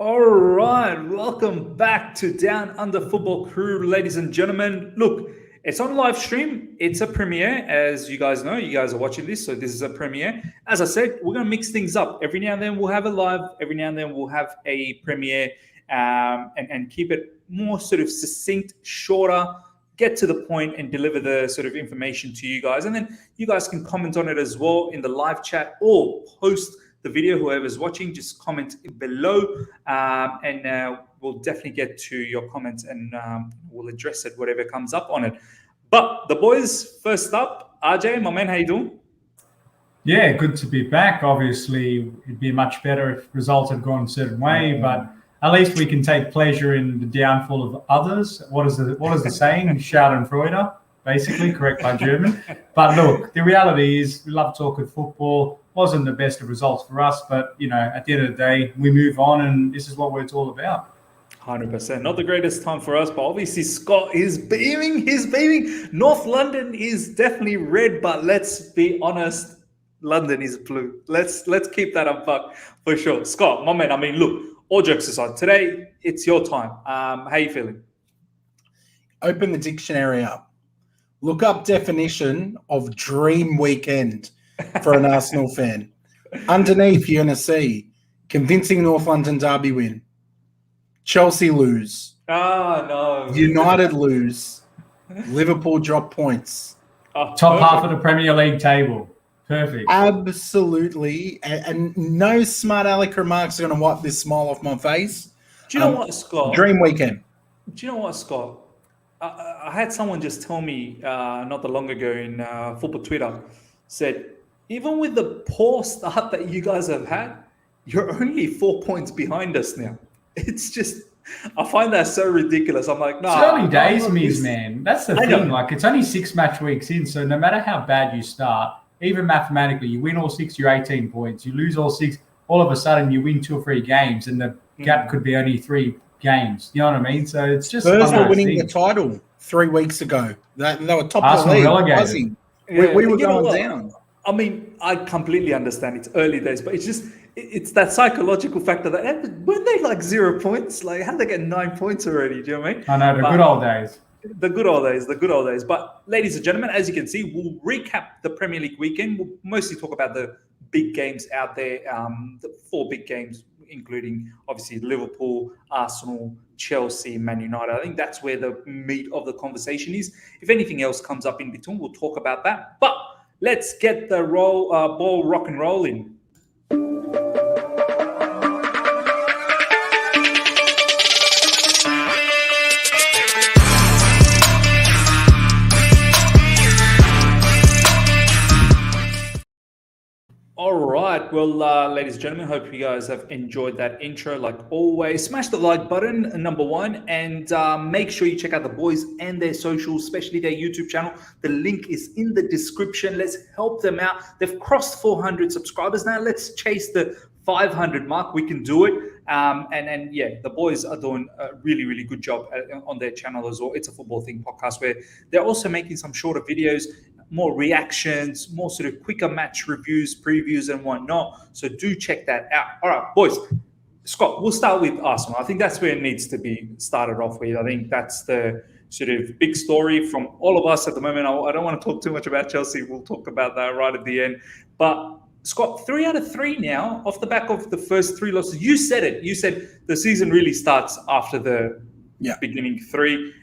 All right, welcome back to Down Under Football Crew, ladies and gentlemen. Look, it's on live stream. It's a premiere, as you guys know. You guys are watching this, so this is a premiere. As I said, we're going to mix things up. Every now and then we'll have a live. Every now and then we'll have a premiere, and keep it more sort of succinct, shorter, get to the point, and deliver the sort of information to you guys. And then you guys can comment on it as well in the live chat or post the video. Whoever's watching, just comment below, and we'll definitely get to your comments, and we'll address it, whatever comes up on it. But the boys, first up, RJ, my man, how you doing? Yeah, good to be back. Obviously, it'd be much better if results had gone a certain way, but at least we can take pleasure in the downfall of others. What is the saying? Schadenfreude, basically, correct by German. But look, the reality is we love talking football. Wasn't the best of results for us, but, at the end of the day, we move on, and this is what it's all about. 100%. Not the greatest time for us, but obviously Scott is beaming. He's beaming. North London is definitely red, but let's be honest, London is blue. Let's keep that a buck for sure. Scott, my man, look, all jokes aside, today it's your time. How you feeling? Open the dictionary up. Look up definition of dream weekend for an Arsenal fan. Underneath, you're going to see convincing North London derby win. Chelsea lose. No. United lose. Liverpool drop points. Top half of the Premier League table. Perfect. Absolutely. And no smart aleck remarks are going to wipe this smile off my face. Do you know what, Scott? Dream weekend. Do you know what, Scott? I had someone just tell me not that long ago in football Twitter, said, even with the poor start that you guys have had, you're only 4 points behind us now. It's just, I find that so ridiculous. I'm like, no. It's early days, Miz, man. That's the thing. Like, it's only 6 match weeks in, so no matter how bad you start, even mathematically, you win all 6, you're 18 points. You lose all 6, all of a sudden you win 2 or 3 games, and the gap could be only 3 games. You know what I mean? So it's just Spurs were winning the title 3 weeks ago. They were top of the league. We were going down. I completely understand it's early days, but it's that psychological factor that weren't they like 0 points? Like, how did they get 9 points already? Do you know what I mean? I know, good old days. The good old days. But ladies and gentlemen, as you can see, we'll recap the Premier League weekend. We'll mostly talk about the big games out there, the 4 big games, including obviously Liverpool, Arsenal, Chelsea, Man United. I think that's where the meat of the conversation is. If anything else comes up in between, we'll talk about that. But let's get the ball rock and rolling. All right. Well, ladies and gentlemen, hope you guys have enjoyed that intro. Like always, smash the like button, number one, and make sure you check out the boys and their socials, especially their YouTube channel. The link is in the description. Let's help them out. They've crossed 400 subscribers now. Let's chase the 500 mark. We can do it. And the boys are doing a really, really good job on their channel as well. It's a Football Thing podcast where they're also making some shorter videos, more reactions, more sort of quicker match reviews, previews, and whatnot. So do check that out. All right, boys. Scott, we'll start with Arsenal. I think that's where it needs to be started off with. I think that's the sort of big story from all of us at the moment. I don't want to talk too much about Chelsea. We'll talk about that right at the end. But Scott, 3 out of 3 now off the back of the first 3 losses. You said it. You said the season really starts after the beginning 3.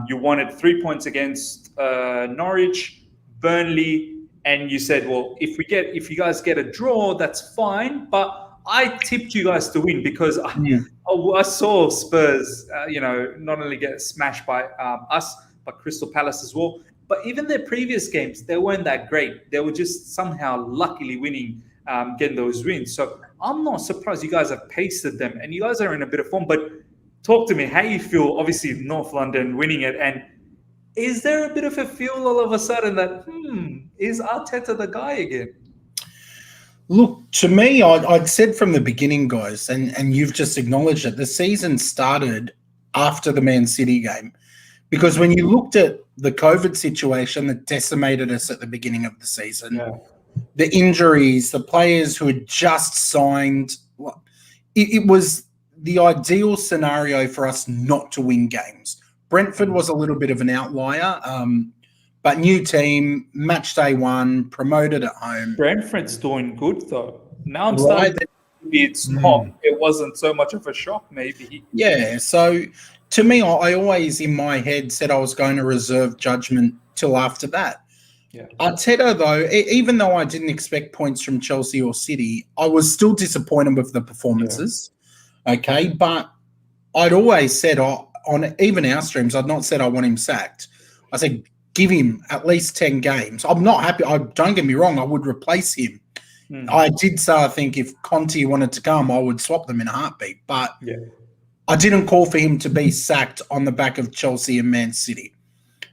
You wanted 3 points against Norwich, Burnley, and you said, well, if you guys get a draw, that's fine. But I tipped you guys to win because I saw Spurs, not only get smashed by us, but Crystal Palace as well. But even their previous games, they weren't that great. They were just somehow luckily winning, getting those wins. So I'm not surprised you guys have pasted them, and you guys are in a bit of form. But talk to me, how you feel, obviously, North London winning it, and is there a bit of a feel all of a sudden that, is Arteta the guy again? Look, to me, I'd said from the beginning, guys, and you've just acknowledged it, the season started after the Man City game. Because when you looked at the COVID situation that decimated us at the beginning of the season, the injuries, the players who had just signed, it was the ideal scenario for us not to win games. Brentford was a little bit of an outlier, but new team, match day 1, promoted at home. Brentford's doing good though. Now I'm Right. starting to maybe it's not. It wasn't so much of a shock, maybe. Yeah, so to me, I always in my head said I was going to reserve judgment till after that. Yeah. Arteta, though, even though I didn't expect points from Chelsea or City, I was still disappointed with the performances. Yeah. Okay, but I'd always said on even our streams, I'd not said I want him sacked. I said give him at least 10 games. I'm not happy. Don't get me wrong, I would replace him. I did say I think if Conte wanted to come, I would swap them in a heartbeat. But I didn't call for him to be sacked on the back of Chelsea and Man City.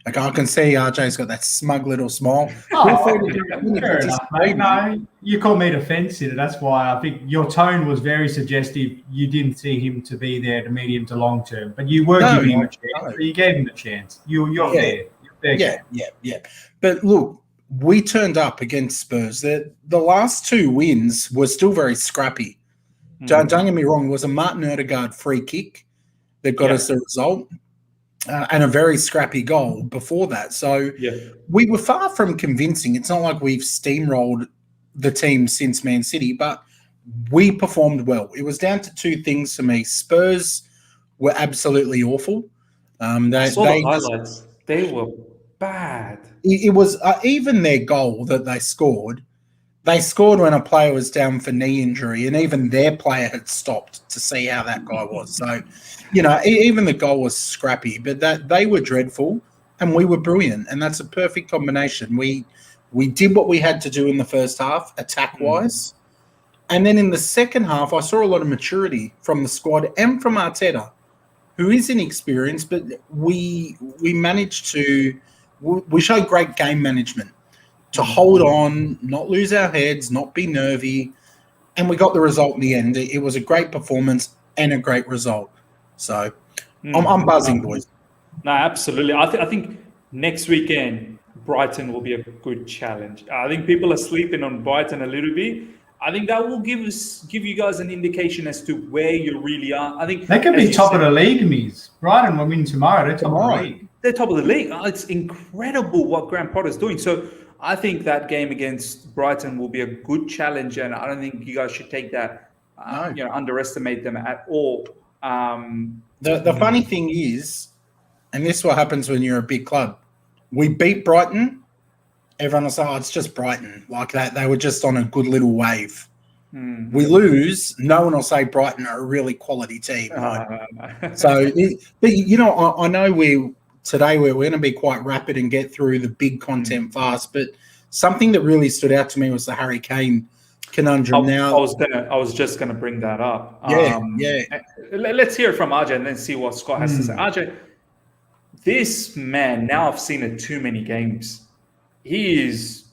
Like I can see RJ's got that smug little smile. Fair enough, mate. No, you called me defensive. That's why I think your tone was very suggestive. You didn't see him to be there to medium to long term, but you were giving him a chance. No. You gave him a chance. You're fair. Yeah. But look, we turned up against Spurs. The last 2 wins were still very scrappy. Don't get me wrong. It was a Martin Odegaard free kick that got us the result. And a very scrappy goal before that. So we were far from convincing. It's not like we've steamrolled the team since Man City, but we performed well. It was down to 2 things for me. Spurs were absolutely awful. The highlights. They were bad. It was even their goal that they scored when a player was down for knee injury, and even their player had stopped to see how that guy was. So, even the goal was scrappy, but that they were dreadful and we were brilliant, and that's a perfect combination. We did what we had to do in the first half, attack-wise, and then in the second half, I saw a lot of maturity from the squad and from Arteta, who is inexperienced, but we managed to we showed great game management to hold on, not lose our heads, not be nervy, and we got the result in the end. It was a great performance and a great result. So I'm buzzing, boys. No, absolutely. I think next weekend Brighton will be a good challenge. I think people are sleeping on Brighton a little bit. I think that will give you guys an indication as to where you really are. I think they could be top of the league, Mies. Brighton will win tomorrow. They're top of the league. They're top of the league. It's incredible what Graham Potter's doing. So I think that game against Brighton will be a good challenge, and I don't think you guys should take that, underestimate them at all. The funny thing is, and this is what happens when you're a big club, we beat Brighton. Everyone will say, "Oh, it's just Brighton." Like that, they were just on a good little wave. We lose, no one will say Brighton are a really quality team. Right? So, but I know we're going to be quite rapid and get through the big content fast. But something that really stood out to me was the Harry Kane conundrum. I was just gonna bring that up. Let's hear it from RJ and then see what Scott has to say. RJ, this man, now I've seen it too many games. It's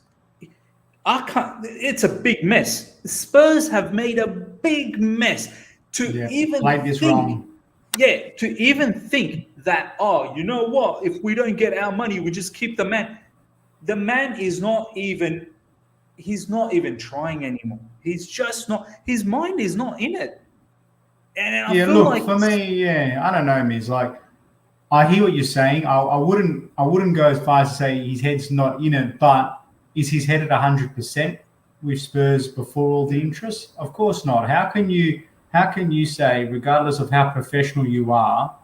a big mess. The Spurs have made a big mess to even think that, you know what, if we don't get our money, we just keep the man. The man is he's not even trying anymore. He's just not, his mind is not in it. And I feel like for me, I don't know, Miz. Like, I hear what you're saying. I wouldn't go as far as to say his head's not in it, but is his head at 100% with Spurs before all the interest? Of course not. How can you say, regardless of how professional you are,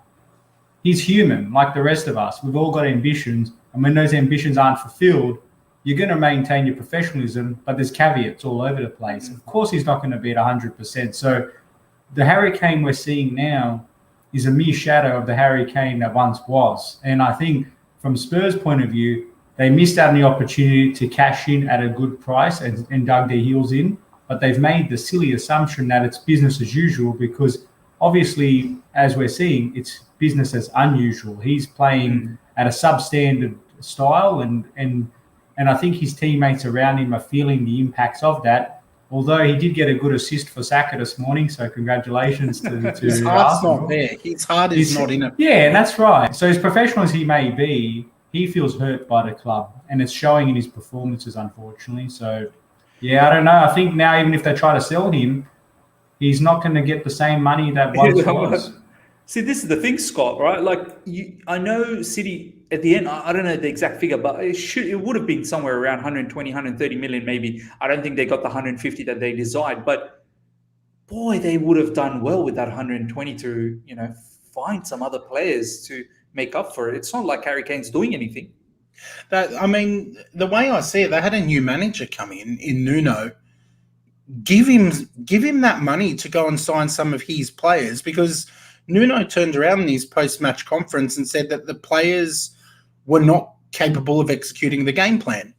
he's human like the rest of us. We've all got ambitions, and when those ambitions aren't fulfilled, you're going to maintain your professionalism, but there's caveats all over the place. Of course, he's not going to be at 100%. So the Harry Kane we're seeing now is a mere shadow of the Harry Kane that once was. And I think from Spurs' point of view, they missed out on the opportunity to cash in at a good price and dug their heels in. But they've made the silly assumption that it's business as usual, because obviously, as we're seeing, it's business as unusual. He's playing at a substandard style, and I think his teammates around him are feeling the impacts of that. Although he did get a good assist for Saka this morning, so congratulations to his heart's not there. His heart is not in it. Yeah, that's right. So as professional as he may be, he feels hurt by the club, and it's showing in his performances, unfortunately. So, I don't know. I think now, even if they try to sell him, he's not going to get the same money that once was. See, this is the thing, Scott, right? Like, I know City at the end, I don't know the exact figure, but it would have been somewhere around 120, 130 million maybe. I don't think they got the 150 that they desired, but boy, they would have done well with that 120 to, find some other players to make up for it. It's not like Harry Kane's doing anything. The way I see it, they had a new manager come in Nuno. Give him that money to go and sign some of his players, because Nuno turned around in his post-match conference and said that the players were not capable of executing the game plan.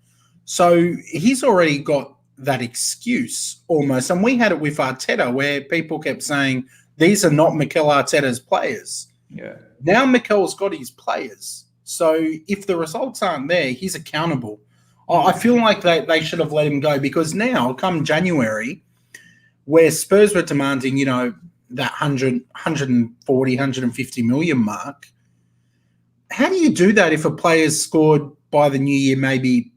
So he's already got that excuse almost. And we had it with Arteta, where people kept saying, these are not Mikel Arteta's players. Yeah. Now Mikel's got his players. So if the results aren't there, he's accountable. I feel like they should have let him go, because now, come January, where Spurs were demanding, that 140, 150 million mark, how do you do that if a player's scored by the new year maybe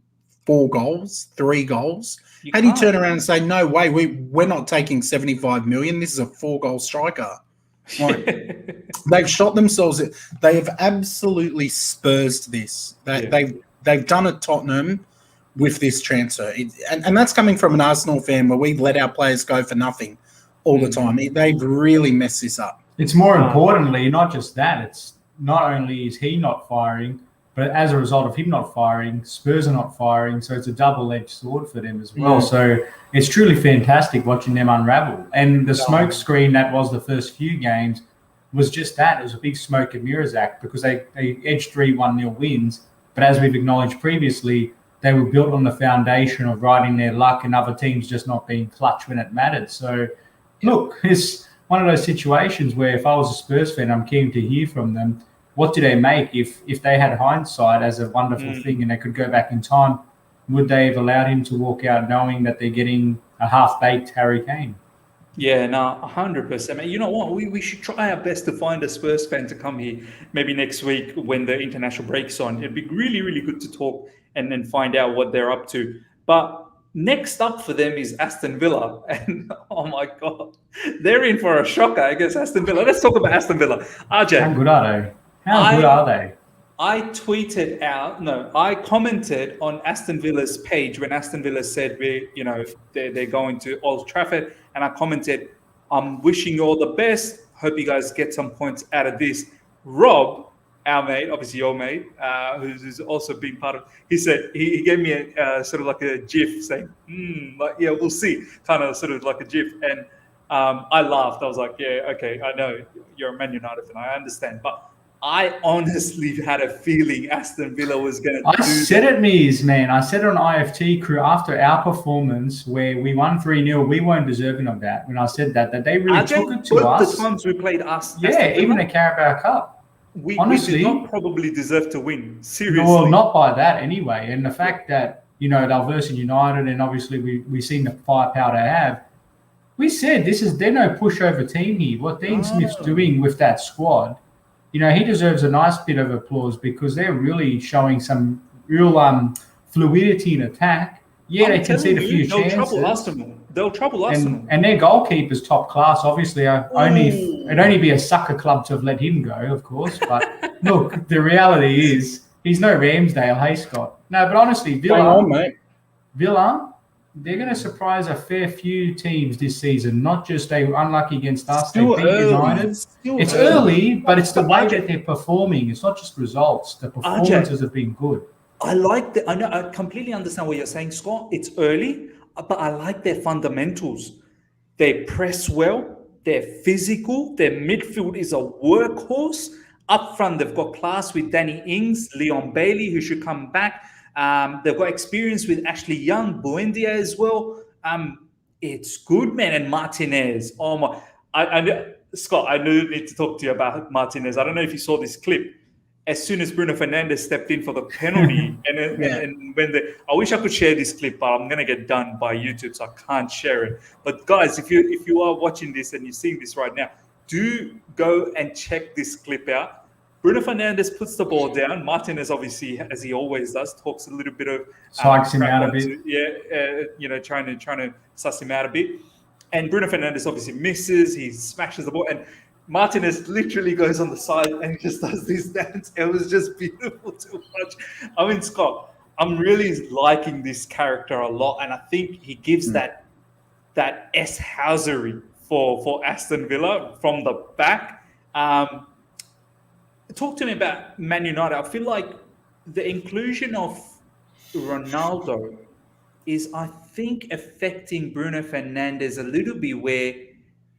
4 goals, 3 goals? How do you turn around and say, no way, we're not taking 75 million, this is a 4-goal striker? Like, they've shot themselves. They have absolutely Spursed this. They've done at Tottenham with this transfer. And that's coming from an Arsenal fan, where we let our players go for nothing all the time. They've really messed this up. It's more importantly, not just that. It's not only is he not firing, but as a result of him not firing, Spurs are not firing. So it's a double-edged sword for them as well. So it's truly fantastic watching them unravel. And the smoke screen that was the first few games was just that. It was a big smoke and mirrors act, because they edged 3 1-0 wins. But as we've acknowledged previously, they were built on the foundation of riding their luck and other teams just not being clutch when it mattered. So, look, it's one of those situations where if I was a Spurs fan, I'm keen to hear from them. What do they make if they had hindsight as a wonderful thing and they could go back in time? Would they have allowed him to walk out knowing that they're getting a half-baked Harry Kane? Yeah, no, 100%. You know what? We should try our best to find a Spurs fan to come here maybe next week when the international break's on. It'd be really, really good to talk and then find out what they're up to. But next up for them is Aston Villa. And, oh, my God, they're in for a shocker against Aston Villa. Let's talk about Aston Villa. RJ. How good are they? How good are they? I commented on Aston Villa's page when Aston Villa said they're going to Old Trafford, and I commented, I'm wishing you all the best. Hope you guys get some points out of this. Rob, our mate, obviously your mate, who's also been part of, he said he gave me a sort of like a GIF saying, we'll see, kind of sort of like a GIF, and I laughed. I was like, yeah, okay, I know you're a Man United fan, I understand, but I honestly had a feeling Aston Villa was going to do that. I said it, Mies, man. I said it on IFT Crew after our performance where we won 3-0. We weren't deserving of that. When I said that they really took it to us. The times we played us. Yeah, even the Carabao Cup. Honestly, we did not probably deserve to win. Seriously. Well, not by that anyway. And the fact that, they're versus United and obviously we seen the firepower they have. We said they're no pushover team here. What Dean Smith's doing with that squad, he deserves a nice bit of applause, because they're really showing some real fluidity in attack. Yeah, they concede a few chances. They'll trouble Arsenal. And their goalkeeper's top class. Obviously, it'd only be a sucker club to have let him go, of course. But look, the reality is he's no Ramsdale, hey, Scott. No, but honestly, Villa, they're going to surprise a fair few teams this season. Not just they were unlucky against us. They beat United. It's early, but it's the way that they're performing. It's not just results. The performances have been good. I like that. I know. I completely understand what you're saying, Scott. It's early, but I like their fundamentals. They press well. They're physical. Their midfield is a workhorse. Up front, they've got class with Danny Ings, Leon Bailey, who should come back. They've got experience with Ashley Young, Buendia as well. It's good, man. And Martinez. Oh my! Scott, I need to talk to you about Martinez. I don't know if you saw this clip. As soon as Bruno Fernandes stepped in for the penalty, and when I wish I could share this clip, but I'm gonna get done by YouTube, so I can't share it. But guys, if you are watching this and you're seeing this right now, do go and check this clip out. Bruno Fernandes puts the ball down. Martinez, obviously, as he always does, talks a little bit of psychs him out a bit. Trying to suss him out a bit. And Bruno Fernandes obviously misses. He smashes the ball, and Martinez literally goes on the side and just does this dance. It was just beautiful to watch. I mean, Scott, I'm really liking this character a lot, and I think he gives that S-housery for Aston Villa from the back. Talk to me about Man United. I feel like the inclusion of Ronaldo is, I think, affecting Bruno Fernandes a little bit, where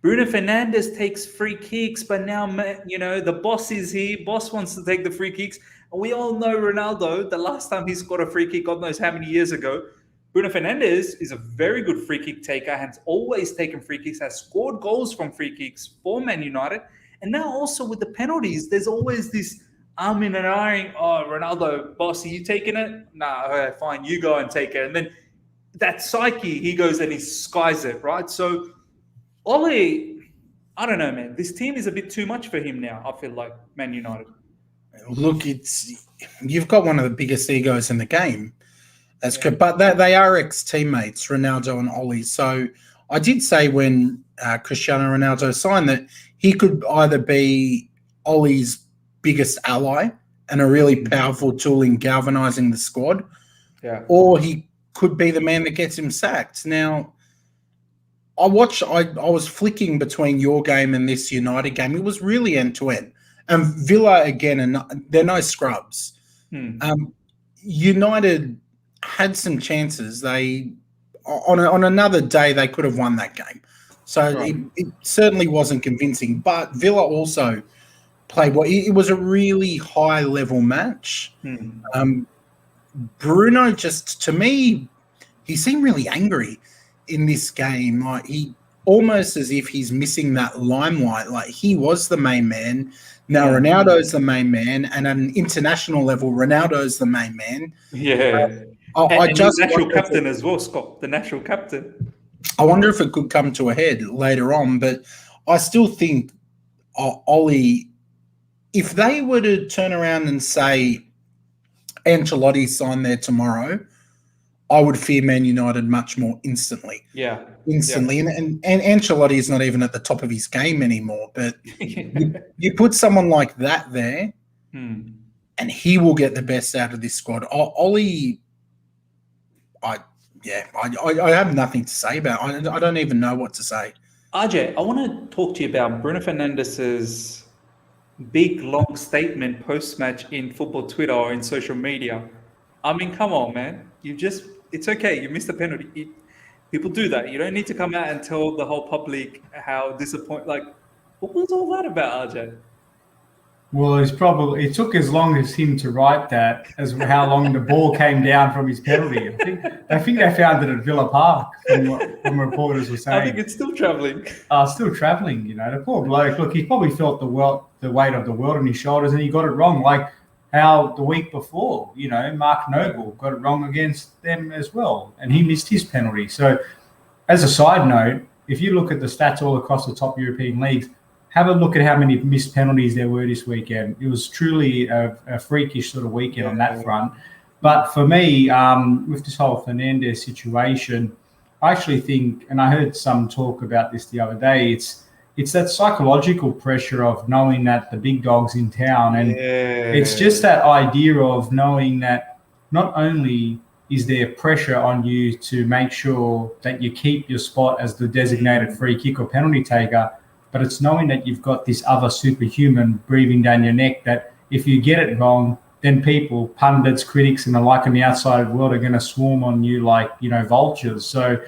Bruno Fernandes takes free kicks, but now, the boss is here. Boss wants to take the free kicks. And we all know Ronaldo, the last time he scored a free kick, God knows how many years ago. Bruno Fernandes is a very good free kick taker, has always taken free kicks, has scored goals from free kicks for Man United. And now also with the penalties, there's always this and ahhing, oh, Ronaldo, boss, are you taking it? Nah, fine, you go and take it. And then that psyche, he goes and he skies it, right? So Ole, I don't know, man. This team is a bit too much for him now, I feel like, Man United. Look, you've got one of the biggest egos in the game. That's good. But they are ex-teammates, Ronaldo and Ole. So I did say when Cristiano Ronaldo signed that he could either be Ole's biggest ally and a really powerful tool in galvanizing the squad, or he could be the man that gets him sacked. Now, I was flicking between your game and this United game. It was really end-to-end. And Villa, again, they're no scrubs. United had some chances. They on another day they could have won that game. So it certainly wasn't convincing. But Villa also played well. It was a really high-level match. Bruno, just to me, he seemed really angry in this game. Like he almost as if he's missing that limelight. Like he was the main man. Now Ronaldo's the main man, and at an international level, Ronaldo's the main man. I just the national captain as well, Scott. The national captain. I wonder if it could come to a head later on, but I still think Ole, if they were to turn around and say Ancelotti signed there tomorrow, I would fear Man United much more instantly. Instantly. And Ancelotti is not even at the top of his game anymore. But you put someone like that there, and he will get the best out of this squad. Ole, I have nothing to say about it. I don't even know what to say. RJ, I want to talk to you about Bruno Fernandes's big, long statement post-match in football Twitter or in social media. I mean, come on, man. It's okay. You missed a penalty. People do that. You don't need to come out and tell the whole public how disappointed. Like, what was all that about, RJ? Well, it took as long as him to write that as how long the ball came down from his penalty. I think they found it at Villa Park, from reporters were saying. I think it's still travelling. Still travelling, the poor bloke. Look, he probably felt the weight of the world on his shoulders, and he got it wrong. Like how the week before, Mark Noble got it wrong against them as well, and he missed his penalty. So, as a side note, if you look at the stats all across the top European leagues, have a look at how many missed penalties there were this weekend. It was truly a freakish sort of weekend on that front. But for me, with this whole Fernandes situation, I actually think, and I heard some talk about this the other day, it's that psychological pressure of knowing that the big dog's in town. And it's just that idea of knowing that not only is there pressure on you to make sure that you keep your spot as the designated free kick or penalty taker, but it's knowing that you've got this other superhuman breathing down your neck that if you get it wrong, then people, pundits, critics, and the like in the outside world are going to swarm on you like, vultures. So,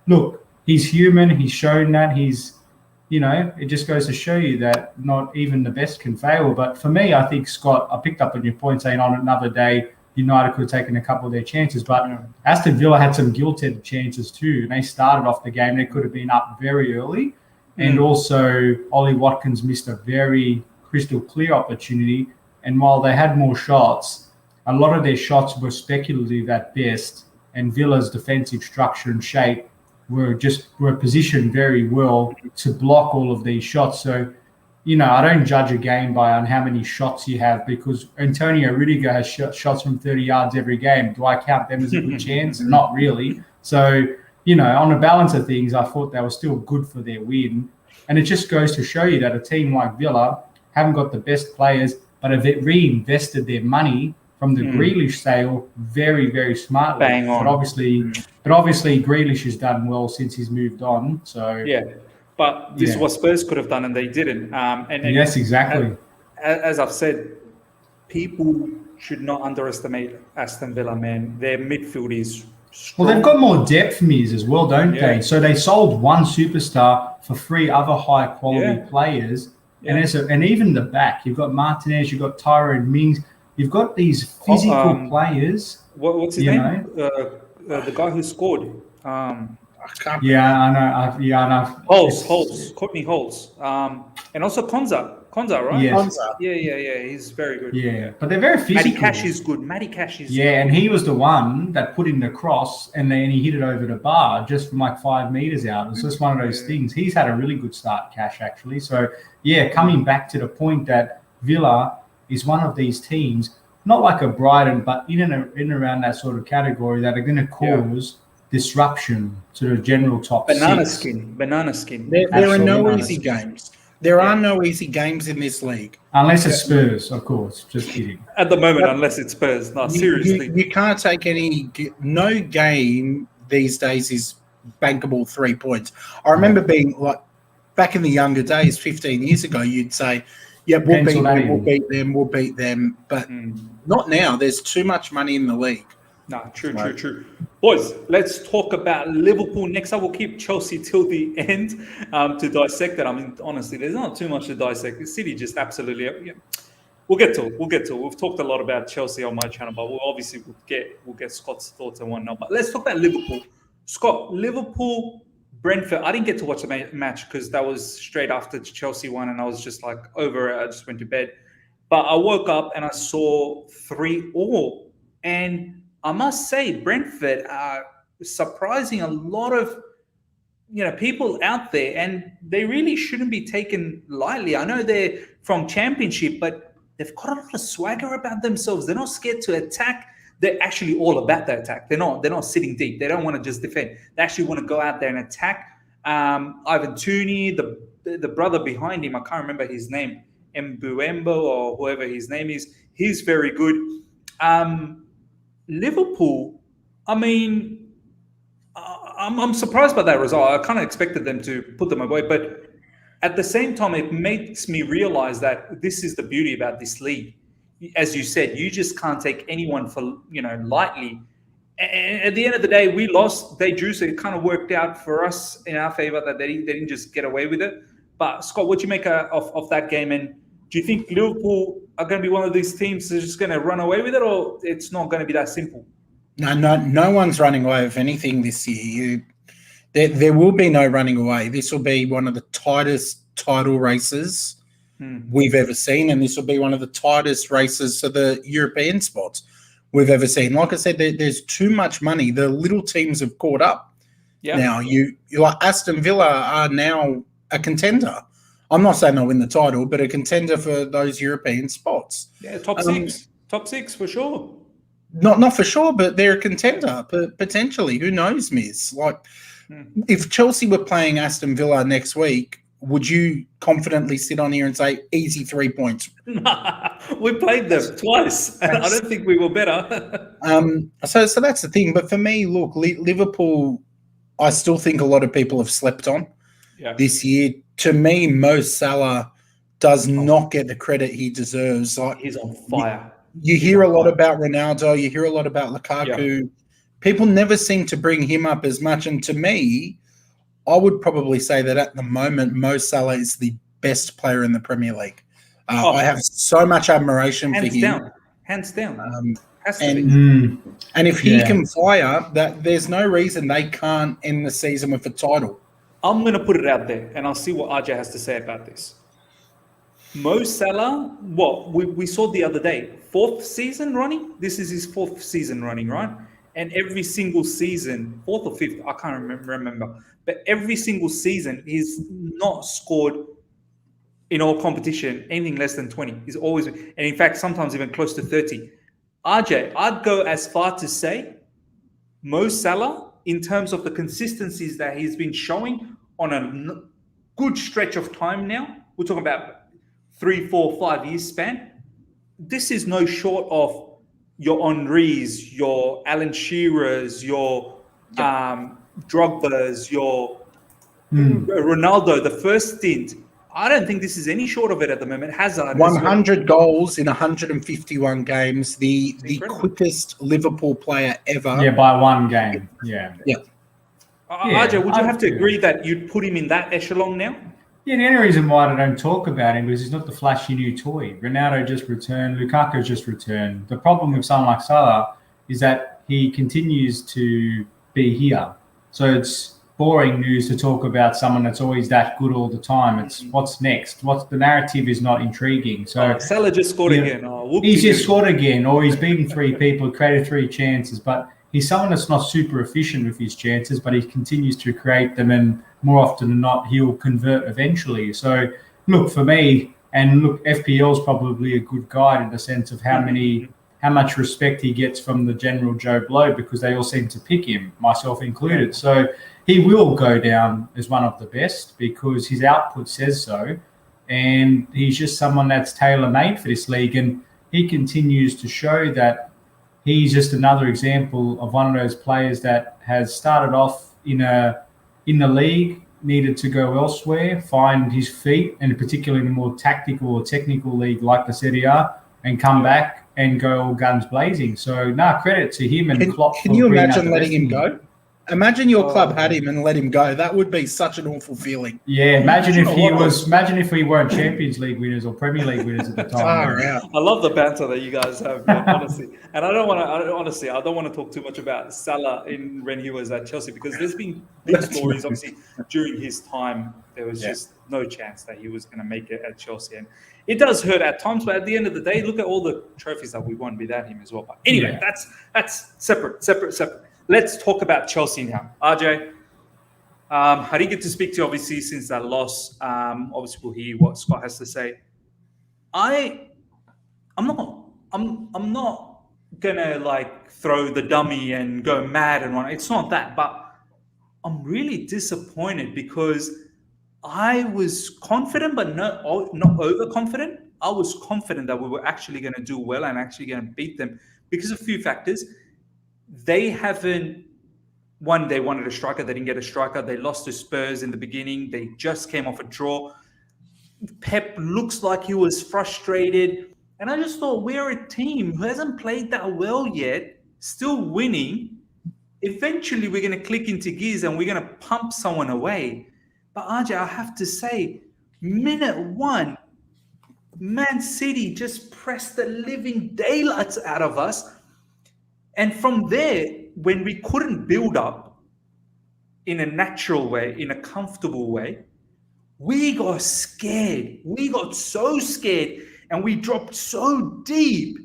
look, he's human. He's shown that. It just goes to show you that not even the best can fail. But for me, I think, Scott, I picked up on your point saying on another day, United could have taken a couple of their chances. But Aston Villa had some gilt-edged chances too. And they started off the game. They could have been up very early. And also, Ollie Watkins missed a very crystal clear opportunity. And while they had more shots, a lot of their shots were speculative at best. And Villa's defensive structure and shape were positioned very well to block all of these shots. So, I don't judge a game on how many shots you have, because Antonio Rudiger has shots from 30 yards every game. Do I count them as a good chance? Not really. So, on the balance of things, I thought they were still good for their win. And it just goes to show you that a team like Villa haven't got the best players, but have reinvested their money from the Grealish sale very, very smartly. Bang on. But obviously, Grealish has done well since he's moved on. So yeah, but this is what Spurs could have done, and they didn't. And yes, exactly. As I've said, people should not underestimate Aston Villa, man. Their midfield is strong. Well, they've got more depth, Miz, as well, don't they? So they sold one superstar for 3 other high-quality players. Yeah. And even the back, you've got Martinez, you've got Tyrone Mings, you've got these physical players. What's his name? The guy who scored. I can't. Yeah, I know. Holtz, Courtney Holtz, and also Konza, right? Yes. Konza. Yeah. He's very good. Yeah, but they're very physical. Matty Cash is good. Yeah, and he was the one that put in the cross, and then he hit it over the bar just from like 5 meters out. It's just one of those things. He's had a really good start, Cash, actually. So yeah, coming back to the point that Villa is one of these teams, not like a Brighton, but in and around that sort of category that are going to cause disruption to the general top banana six. skin. There are no easy games. There are no easy games in this league. Unless it's Spurs, of course. Just kidding. At the moment, unless it's Spurs. No, seriously. You can't take no game these days is bankable 3 points. I remember being like, back in the younger days, 15 years ago, you'd say, yeah, we'll beat them. But not now. There's too much money in the league. No, true. Boys, let's talk about Liverpool next. I will keep Chelsea till the end to dissect it. I mean, honestly, there's not too much to dissect. The City just absolutely... Yeah. We'll get to it. We've talked a lot about Chelsea on my channel, but we'll get Scott's thoughts and whatnot. But let's talk about Liverpool. Scott, Liverpool, Brentford. I didn't get to watch the match because that was straight after Chelsea won, and I was just like over it. I just went to bed. But I woke up and I saw 3-3. And I must say, Brentford are surprising a lot of people out there, and they really shouldn't be taken lightly. I know they're from Championship, but they've got a lot of swagger about themselves. They're not scared to attack. They're actually all about the attack. They're not sitting deep. They don't want to just defend. They actually want to go out there and attack. Ivan Toney, the brother behind him, I can't remember his name, Mbuembo or whoever his name is. He's very good. Liverpool, I mean, I'm surprised by that result. I kind of expected them to put them away, but at the same time, it makes me realize that this is the beauty about this league. As you said, you just can't take anyone for lightly. And at the end of the day, we lost. They drew, so it kind of worked out for us in our favor that they didn't just get away with it. But Scott, what do you make of that game? And do you think Liverpool are going to be one of these teams that's just going to run away with it, or it's not going to be that simple? No one's running away with anything this year. There will be no running away. This will be one of the tightest title races we've ever seen, and this will be one of the tightest races for the European spots we've ever seen. Like I said, there's too much money. The little teams have caught up. Yeah. Now, you like Aston Villa are now a contender. I'm not saying they'll win the title, but a contender for those European spots. Yeah, top six for sure. Not for sure, but they're a contender potentially. Who knows, Miz? Like, if Chelsea were playing Aston Villa next week, would you confidently sit on here and say easy 3 points? We played them twice, and I don't think we were better. So that's the thing. But for me, look, Liverpool, I still think a lot of people have slept on this year. To me, Mo Salah does not get the credit he deserves. Like, he's on fire. You hear a lot about Ronaldo. You hear a lot about Lukaku. Yeah. People never seem to bring him up as much. And to me, I would probably say that at the moment, Mo Salah is the best player in the Premier League. I have so much admiration for him. Hands down. And if he can fire, that there's no reason they can't end the season with a title. I'm going to put it out there, and I'll see what RJ has to say about this. Mo Salah, we saw the other day, 4th season running. This is his 4th season running, right? And every single season, 4th or 5th, I can't remember. But every single season, he's not scored in all competition anything less than 20. He's always, and in fact, sometimes even close to 30. RJ, I'd go as far to say Mo Salah in terms of the consistencies that he's been showing on a good stretch of time now, we're talking about 3, 4, 5 years span, this is no short of your Henrys, your Alan Shearers, your Drogba's, your Ronaldo, the first stint. I don't think this is any short of it at the moment. Hazard, 100 goals in 151 games, the quickest Liverpool player ever. Yeah, by one game. Yeah. RJ, would you have to agree that you'd put him in that echelon now? Yeah, the only reason why I don't talk about him is he's not the flashy new toy. Ronaldo just returned. Lukaku just returned. The problem with someone like Salah is that he continues to be here. So it's boring news to talk about someone that's always that good all the time. It's what's next. What's the narrative is not intriguing. So Salah just scored again. He's just scored again, or he's beaten 3 people, created 3 chances. But he's someone that's not super efficient with his chances, but he continues to create them, and more often than not, he'll convert eventually. So look, for me, and look, FPL is probably a good guide in the sense of how much respect he gets from the general Joe Blow, because they all seem to pick him, myself included. So he will go down as one of the best because his output says so. And he's just someone that's tailor-made for this league. And he continues to show that he's just another example of one of those players that has started off in the league, needed to go elsewhere, find his feet, and particularly in a more tactical or technical league like the Serie A, and come back and go all guns blazing. So, credit to him and Klopp. Can you imagine letting him go? Imagine your club had him and let him go. That would be such an awful feeling. Yeah, imagine if we weren't Champions League winners or Premier League winners at the time. I love the banter that you guys have, man, honestly. And I don't want to talk too much about Salah when he was at Chelsea, because there's been big stories. Obviously, during his time, there was just no chance that he was going to make it at Chelsea, and it does hurt at times. But at the end of the day, look at all the trophies that we won without him as well. But anyway, that's separate. Let's talk about Chelsea now. RJ, I didn't get to speak to you, obviously, since that loss. Obviously, we'll hear what Scott has to say. I'm not gonna like throw the dummy and go mad and run. It's not that, but I'm really disappointed because I was confident, but not overconfident. I was confident that we were actually going to do well and actually going to beat them because of a few factors. They haven't won. They wanted a striker. They didn't get a striker. They lost to Spurs in the beginning. They just came off a draw. Pep looks like he was frustrated. And I just thought, we're a team who hasn't played that well yet, still winning. Eventually, we're going to click into gears and we're going to pump someone away. But RJ, I have to say, minute 1, Man City just pressed the living daylights out of us. And from there, when we couldn't build up in a natural way, in a comfortable way, we got scared. We got so scared and we dropped so deep.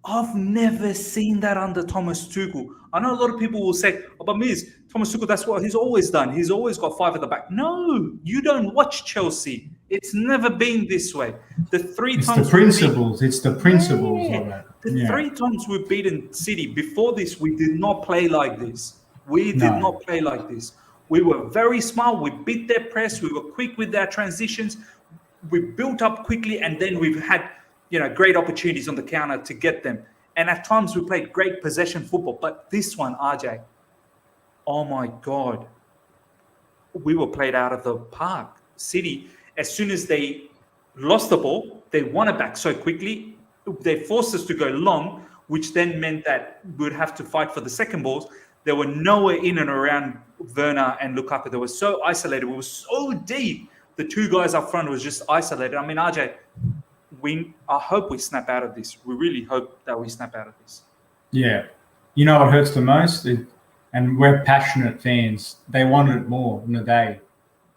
I've never seen that under Thomas Tuchel. I know a lot of people will say, but Miz, Thomas Tuchel, that's what he's always done. He's always got 5 at the back. No, you don't watch Chelsea. It's never been this way. It's the principles of that. The 3 times we've beaten City. Before this, we did not play like this. We did not play like this. We were very smart. We beat their press. We were quick with their transitions. We built up quickly, and then we've had great opportunities on the counter to get them. And at times we played great possession football. But this one, RJ, oh my God, we were played out of the park. City, as soon as they lost the ball, they won it back so quickly. They forced us to go long, which then meant that we'd have to fight for the second balls. They were nowhere in and around Werner and Lukaku. They were so isolated. We were so deep. The 2 guys up front was just isolated. I mean, RJ, I hope we snap out of this. We really hope that we snap out of this. Yeah. You know what hurts the most? And we're passionate fans. They wanted it more in the day.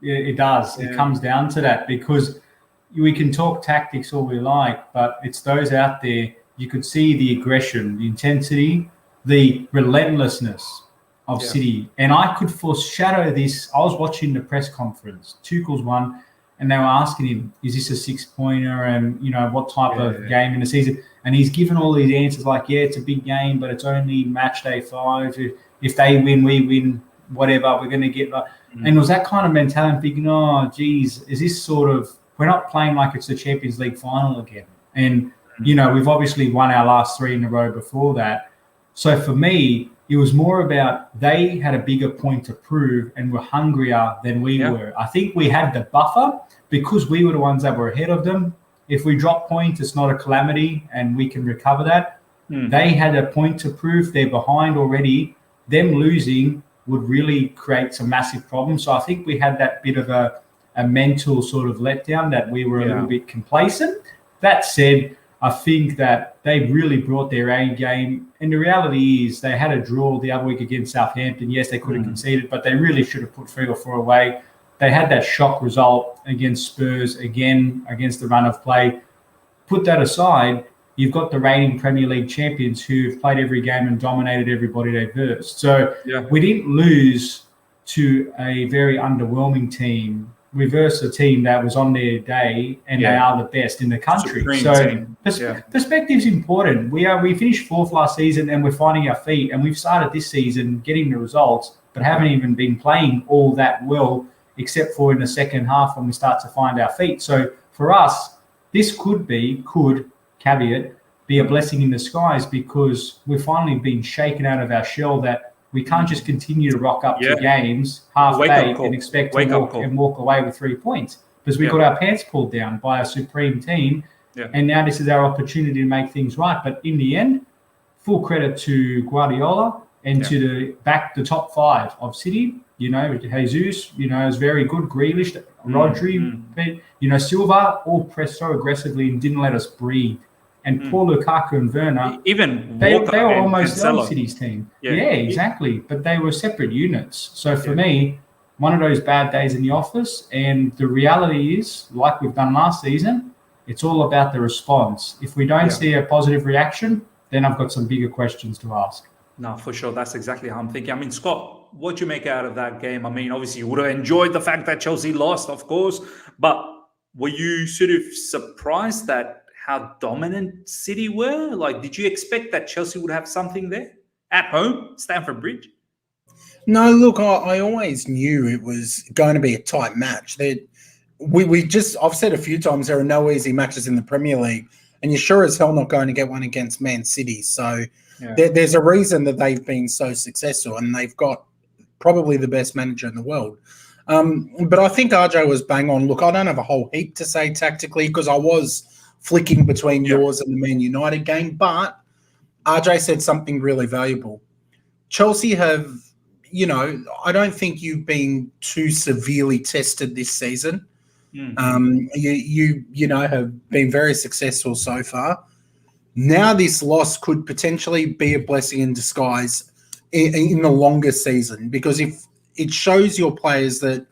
It does. Yeah. It comes down to that, because we can talk tactics all we like, but it's those out there. You could see the aggression, the intensity, the relentlessness of City. And I could foreshadow this. I was watching the press conference. Tuchel's one. And they were asking him, is this a 6-pointer? And, what type of game in the season? And he's given all these answers like, yeah, it's a big game, but it's only match day 5. If they win, we win, whatever, we're going to get. And it was that kind of mentality, thinking, oh, geez, is this sort of, we're not playing like it's the Champions League final again. And, we've obviously won our last 3 in a row before that. So for me, it was more about they had a bigger point to prove and were hungrier than we were. I think we had the buffer because we were the ones that were ahead of them. If we drop points, it's not a calamity and we can recover that. They had a point to prove. They're behind already. Them losing would really create some massive problems. So I think we had that bit of a mental sort of letdown that we were a little bit complacent. That said, I think that they really brought their A game. And the reality is they had a draw the other week against Southampton. Yes, they could have conceded, but they really should have put 3 or 4 away. They had that shock result against Spurs, again, against the run of play. Put that aside, you've got the reigning Premier League champions who've played every game and dominated everybody they versed. So we didn't lose to a very underwhelming team. We versed a team that was on their day, and they are the best in the country. Perspective's important. We finished 4th last season, and we're finding our feet. And we've started this season getting the results, but haven't even been playing all that well, except for in the second half when we start to find our feet. So for us, this could caveat, be a blessing in disguise because we've finally been shaken out of our shell that we can't just continue to rock up to games half-baked and expect to walk away with 3 points because we got our pants pulled down by a supreme team. And now this is our opportunity to make things right. But in the end, full credit to Guardiola and to the top 5 of City. Jesus, is very good. Grealish, Rodri, Silva all pressed so aggressively and didn't let us breathe. And poor Lukaku and Werner, even they were almost the City's team. Yeah, exactly. But they were separate units. So for me, one of those bad days in the office. And the reality is, like we've done last season, it's all about the response. If we don't see a positive reaction, then I've got some bigger questions to ask. No, for sure. That's exactly how I'm thinking. I mean, Scott, what do you make out of that game? I mean, obviously, you would have enjoyed the fact that Chelsea lost, of course. But were you sort of surprised that how dominant City were? Like, did you expect that Chelsea would have something there at home, Stamford Bridge? No, look, I always knew it was going to be a tight match. I've said a few times there are no easy matches in the Premier League, and you're sure as hell not going to get one against Man City. So there's a reason that they've been so successful, and they've got probably the best manager in the world. But I think RJ was bang on. Look, I don't have a whole heap to say tactically because I was flicking between yours and the Man United game, but RJ said something really valuable. Chelsea have, I don't think you've been too severely tested this season. You have been very successful so far. Now this loss could potentially be a blessing in disguise in the longer season because if it shows your players that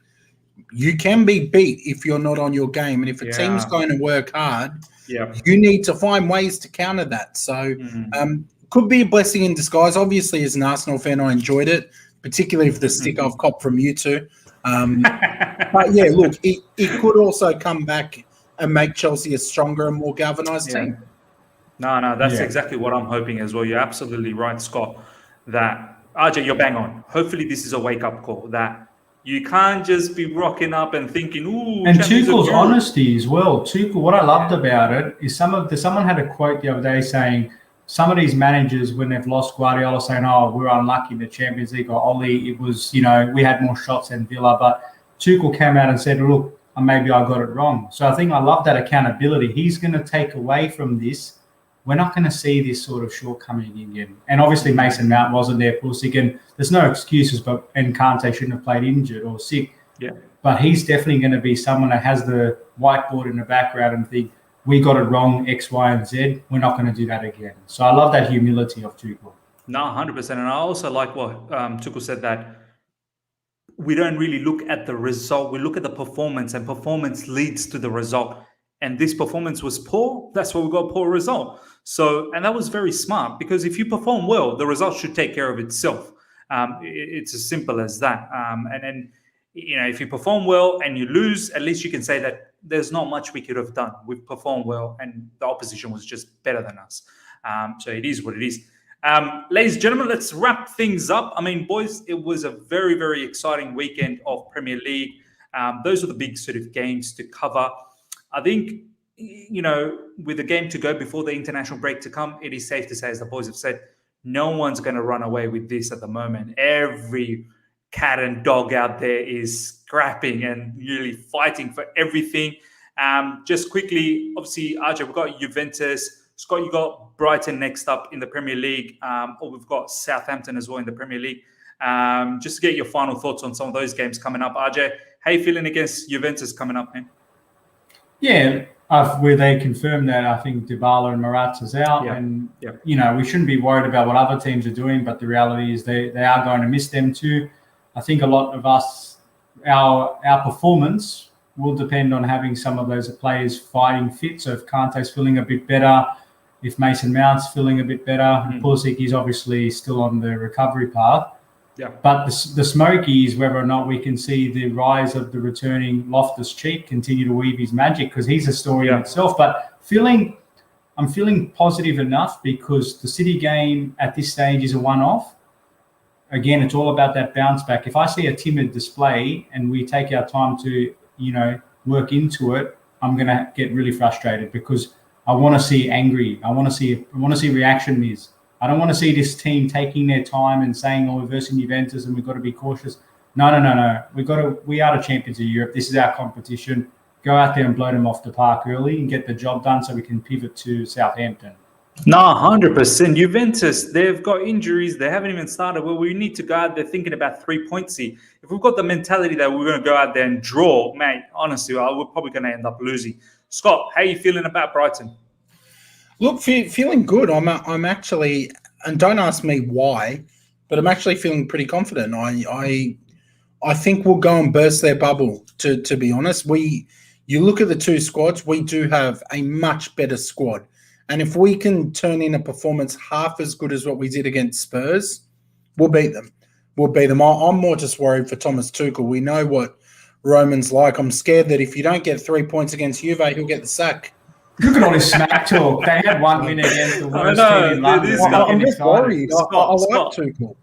you can be beat if you're not on your game, and if a team's going to work hard, you need to find ways to counter that. So could be a blessing in disguise. Obviously, as an Arsenal fan, I enjoyed it, particularly for the stick I've copped from you two. But yeah, look, it could also come back and make Chelsea a stronger and more galvanised team. No, that's exactly what I'm hoping as well. You're absolutely right, Scott, that RJ, you're bang on. Hopefully this is a wake-up call that you can't just be rocking up and thinking, ooh. And Tuchel's honesty as well. Tuchel, what I loved about it is someone had a quote the other day saying some of these managers, when they've lost, Guardiola saying, oh, we're unlucky in the Champions League, or Oli, it was, we had more shots than Villa. But Tuchel came out and said, look, maybe I got it wrong. So I think I love that accountability. He's going to take away from this. We're not going to see this sort of shortcoming again. And obviously Mason Mount wasn't there, Pulisic, and there's no excuses, and Kante shouldn't have played injured or sick. Yeah. But he's definitely going to be someone that has the whiteboard in the background and think, we got it wrong, X, Y, and Z. We're not going to do that again. So I love that humility of Tuchel. No, 100%. And I also like what Tuchel said, that we don't really look at the result. We look at the performance, and performance leads to the result. And this performance was poor. That's why we got a poor result. So, and that was very smart, because if you perform well, the result should take care of itself. It's as simple as that. And then, if you perform well and you lose, at least you can say that there's not much we could have done. We've performed well, and the opposition was just better than us. So it is what it is. Ladies and gentlemen, let's wrap things up. I mean, boys, it was a very, very exciting weekend of Premier League. Those are the big sort of games to cover. I think, you know, with the game to go before the international break to come, it is safe to say, as the boys have said, no one's going to run away with this at the moment. Every cat and dog out there is scrapping and really fighting for everything. Just quickly, obviously, RJ, we've got Juventus. Scott, you got Brighton next up in the Premier League, or we've got Southampton as well in the Premier League. Just to get your final thoughts on some of those games coming up. RJ, how you feeling against Juventus coming up, man? Yeah, where they confirmed that I think Dybala and Morata's out, and you know, we shouldn't be worried about what other teams are doing, but the reality is they are going to miss them too. I think a lot of us, our performance will depend on having some of those players fighting fit. So if Kante's feeling a bit better, if Mason Mount's feeling a bit better, Pulisic is obviously still on the recovery path. Yeah. But the smoky is whether or not we can see the rise of the returning Loftus-Cheek continue to weave his magic, because he's a story in itself. But I'm feeling positive enough because the City game at this stage is a one-off. Again, it's all about that bounce back. If I see a timid display and we take our time to, you know, work into it, I'm going to get really frustrated because I want to see angry. I want to see reaction is. I don't want to see this team taking their time and saying, "Oh, we're versing Juventus and we've got to be cautious." No. We are the champions of Europe. This is our competition. Go out there and blow them off the park early and get the job done so we can pivot to Southampton. No, 100%. Juventus, they've got injuries. They haven't even started. Well, we need to go out there thinking about 3 points here. If we've got the mentality that we're going to go out there and draw, mate, honestly, we're probably going to end up losing. Scott, how are you feeling about Brighton? Look, feeling good. I'm actually, and don't ask me why, but I'm actually feeling pretty confident. I think we'll go and burst their bubble. To be honest, you look at the two squads, we do have a much better squad, and if we can turn in a performance half as good as what we did against Spurs, we'll beat them. I'm more just worried for Thomas Tuchel. We know what Roman's like. I'm scared that if you don't get 3 points against Juve, he'll get the sack. Look at all this smack talk. They had one win against the worst team in London. I'm just worried. I like Tuchel.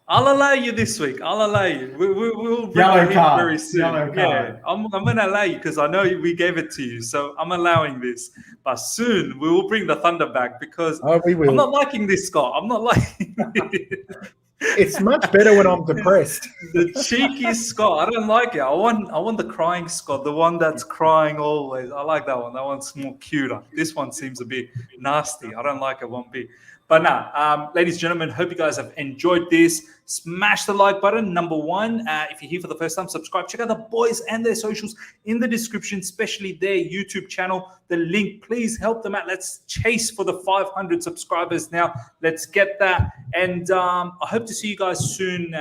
I'll allow you this week. I'll allow you. We'll bring Yellow it card. very soon. Yellow card. I'm going to allow you because I know we gave it to you. So I'm allowing this. But soon we will bring the thunder back because we will. I'm not liking this, Scott. I'm not liking it. It's much better when I'm depressed. The cheeky Scott. I don't like it. I want the crying Scott, the one that's crying always. I like that one. That one's more cuter. This one seems a bit nasty. I don't like it one bit. But now, ladies and gentlemen, hope you guys have enjoyed this. Smash the like button. Number one, if you're here for the first time, subscribe. Check out the boys and their socials in the description, especially their YouTube channel. The link, please help them out. Let's chase for the 500 subscribers now. Let's get that. And I hope to see you guys soon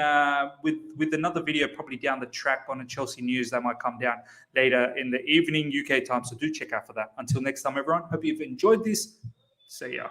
with another video, probably down the track on the Chelsea news that might come down later in the evening UK time. So do check out for that. Until next time, everyone. Hope you've enjoyed this. See ya.